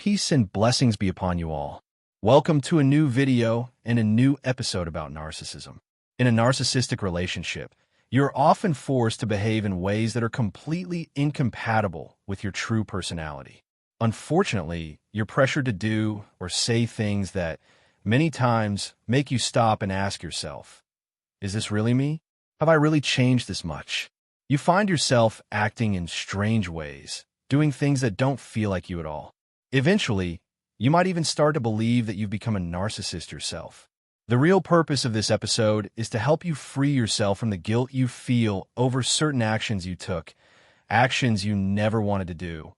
Peace and blessings be upon you all. Welcome to a new video and a new episode about narcissism. In a narcissistic relationship, you're often forced to behave in ways that are completely incompatible with your true personality. Unfortunately, you're pressured to do or say things that many times make you stop and ask yourself, is this really me? Have I really changed this much? You find yourself acting in strange ways, doing things that don't feel like you at all. Eventually, you might even start to believe that you've become a narcissist yourself. The real purpose of this episode is to help you free yourself from the guilt you feel over certain actions you took, actions you never wanted to do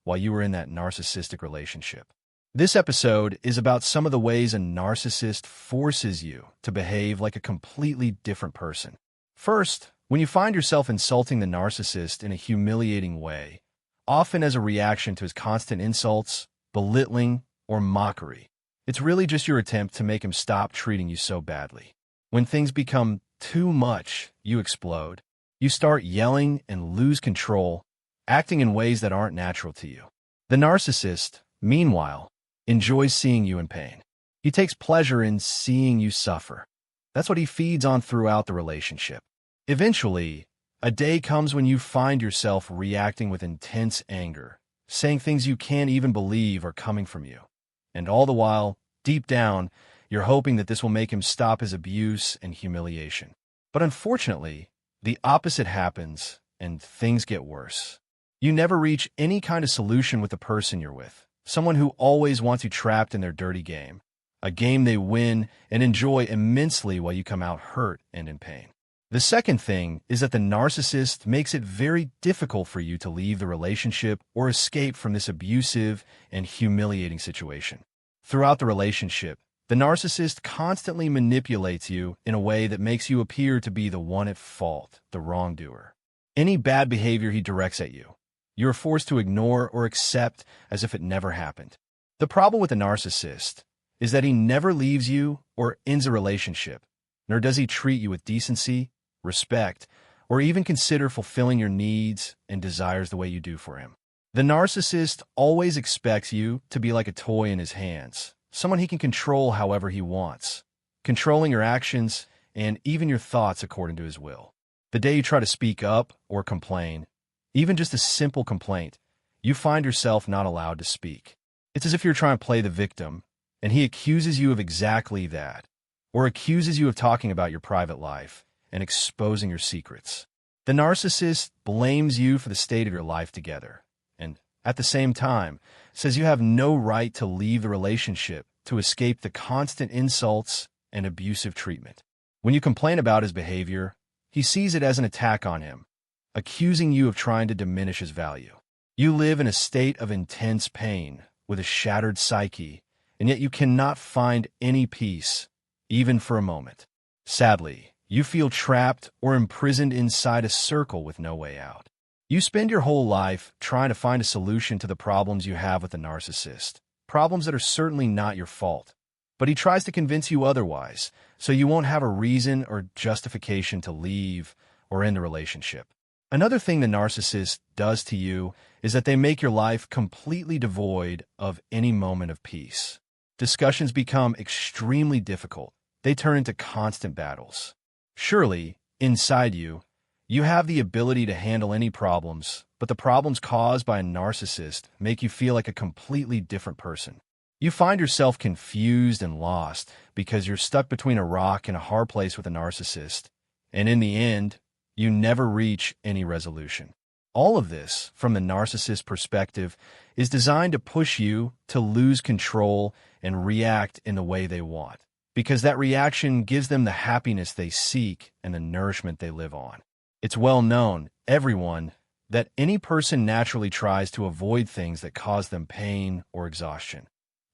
while you were in that narcissistic relationship. This episode is about some of the ways a narcissist forces you to behave like a completely different person. First, when you find yourself insulting the narcissist in a humiliating way, often as a reaction to his constant insults, belittling, or mockery, it's really just your attempt to make him stop treating you so badly. When things become too much, you explode. You start yelling and lose control, acting in ways that aren't natural to you. The narcissist, meanwhile, enjoys seeing you in pain. He takes pleasure in seeing you suffer. That's what he feeds on throughout the relationship. Eventually, a day comes when you find yourself reacting with intense anger, saying things you can't even believe are coming from you. And all the while, deep down, you're hoping that this will make him stop his abuse and humiliation. But unfortunately, the opposite happens and things get worse. You never reach any kind of solution with the person you're with, someone who always wants you trapped in their dirty game, a game they win and enjoy immensely while you come out hurt and in pain. The second thing is that the narcissist makes it very difficult for you to leave the relationship or escape from this abusive and humiliating situation. Throughout the relationship, the narcissist constantly manipulates you in a way that makes you appear to be the one at fault, the wrongdoer. Any bad behavior he directs at you, you're forced to ignore or accept as if it never happened. The problem with the narcissist is that he never leaves you or ends a relationship, nor does he treat you with decency, respect, or even consider fulfilling your needs and desires the way you do for him. The narcissist always expects you to be like a toy in his hands, someone he can control however he wants, controlling your actions and even your thoughts according to his will. The day you try to speak up or complain, even just a simple complaint, you find yourself not allowed to speak. It's as if you're trying to play the victim, and he accuses you of exactly that, or accuses you of talking about your private life and exposing your secrets. The narcissist blames you for the state of your life together, and at the same time, says you have no right to leave the relationship to escape the constant insults and abusive treatment. When you complain about his behavior, he sees it as an attack on him, accusing you of trying to diminish his value. You live in a state of intense pain with a shattered psyche, and yet you cannot find any peace, even for a moment. Sadly, you feel trapped or imprisoned inside a circle with no way out. You spend your whole life trying to find a solution to the problems you have with the narcissist, problems that are certainly not your fault. But he tries to convince you otherwise, so you won't have a reason or justification to leave or end the relationship. Another thing the narcissist does to you is that they make your life completely devoid of any moment of peace. Discussions become extremely difficult. They turn into constant battles. Surely, inside you, you have the ability to handle any problems, but the problems caused by a narcissist make you feel like a completely different person. You find yourself confused and lost because you're stuck between a rock and a hard place with a narcissist, and in the end, you never reach any resolution. All of this, from the narcissist perspective, is designed to push you to lose control and react in the way they want, because that reaction gives them the happiness they seek and the nourishment they live on. It's well known, everyone, that any person naturally tries to avoid things that cause them pain or exhaustion.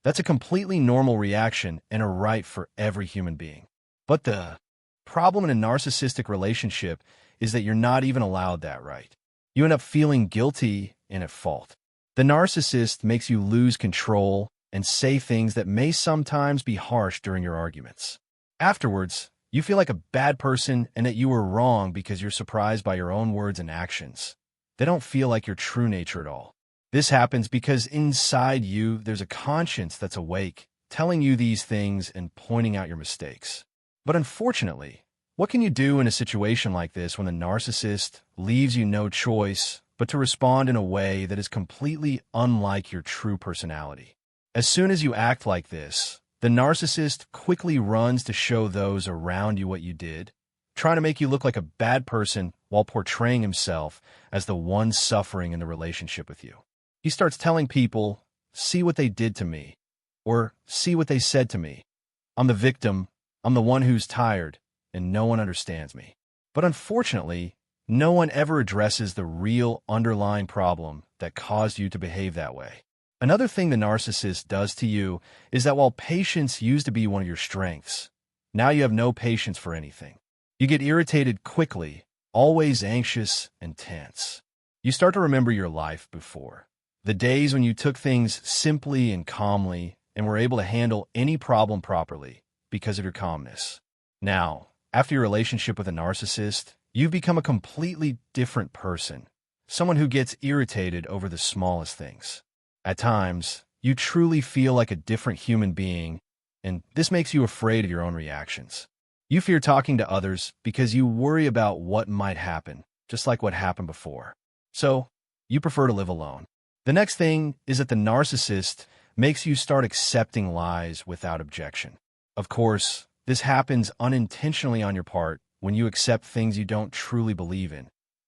That's a completely normal reaction and a right for every human being. But the problem in a narcissistic relationship is that you're not even allowed that right. You end up feeling guilty and at fault. The narcissist makes you lose control and say things that may sometimes be harsh during your arguments. Afterwards, you feel like a bad person and that you were wrong because you're surprised by your own words and actions. They don't feel like your true nature at all. This happens because inside you, there's a conscience that's awake, telling you these things and pointing out your mistakes. But unfortunately, what can you do in a situation like this when the narcissist leaves you no choice but to respond in a way that is completely unlike your true personality? As soon as you act like this, the narcissist quickly runs to show those around you what you did, trying to make you look like a bad person while portraying himself as the one suffering in the relationship with you. He starts telling people, "See what they did to me," or "See what they said to me. I'm the victim, I'm the one who's tired, and no one understands me." But unfortunately, no one ever addresses the real underlying problem that caused you to behave that way. Another thing the narcissist does to you is that while patience used to be one of your strengths, now you have no patience for anything. You get irritated quickly, always anxious and tense. You start to remember your life before. The days when you took things simply and calmly and were able to handle any problem properly because of your calmness. Now, after your relationship with a narcissist, you've become a completely different person, someone who gets irritated over the smallest things. At times, you truly feel like a different human being, and this makes you afraid of your own reactions. You fear talking to others because you worry about what might happen, just like what happened before. So, you prefer to live alone. The next thing is that the narcissist makes you start accepting lies without objection. Of course, this happens unintentionally on your part when you accept things you don't truly believe in,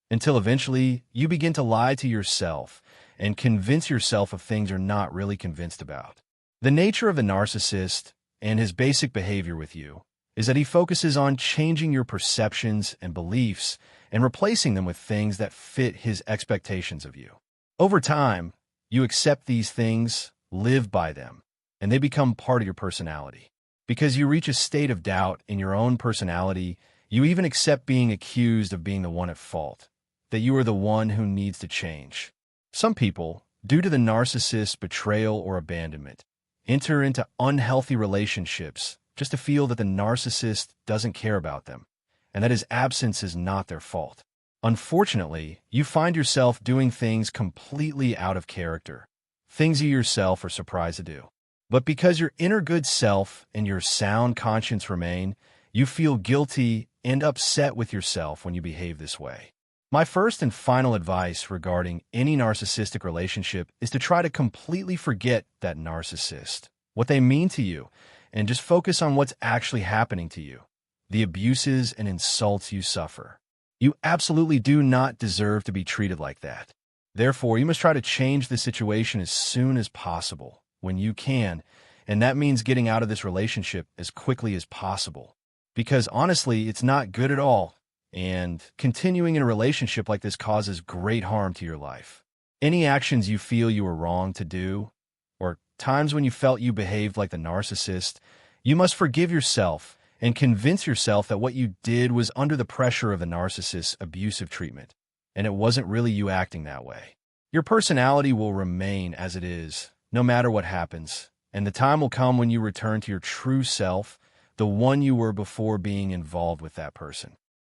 until eventually you begin to lie to yourself and convince yourself of things you're not really convinced about. The nature of the narcissist and his basic behavior with you is that he focuses on changing your perceptions and beliefs and replacing them with things that fit his expectations of you. Over time, you accept these things, live by them, and they become part of your personality. Because you reach a state of doubt in your own personality, you even accept being accused of being the one at fault, that you are the one who needs to change. Some people, due to the narcissist's betrayal or abandonment, enter into unhealthy relationships just to feel that the narcissist doesn't care about them, and that his absence is not their fault. Unfortunately, you find yourself doing things completely out of character, things you yourself are surprised to do. But because your inner good self and your sound conscience remain, you feel guilty and upset with yourself when you behave this way. My first and final advice regarding any narcissistic relationship is to try to completely forget that narcissist, what they mean to you, and just focus on what's actually happening to you, the abuses and insults you suffer. You absolutely do not deserve to be treated like that. Therefore, you must try to change the situation as soon as possible, when you can, and that means getting out of this relationship as quickly as possible. Because honestly, it's not good at all, and continuing in a relationship like this causes great harm to your life. Any actions you feel you were wrong to do, or times when you felt you behaved like the narcissist, you must forgive yourself and convince yourself that what you did was under the pressure of the narcissist's abusive treatment, and it wasn't really you acting that way. Your personality will remain as it is, no matter what happens, and the time will come when you return to your true self, the one you were before being involved with that person.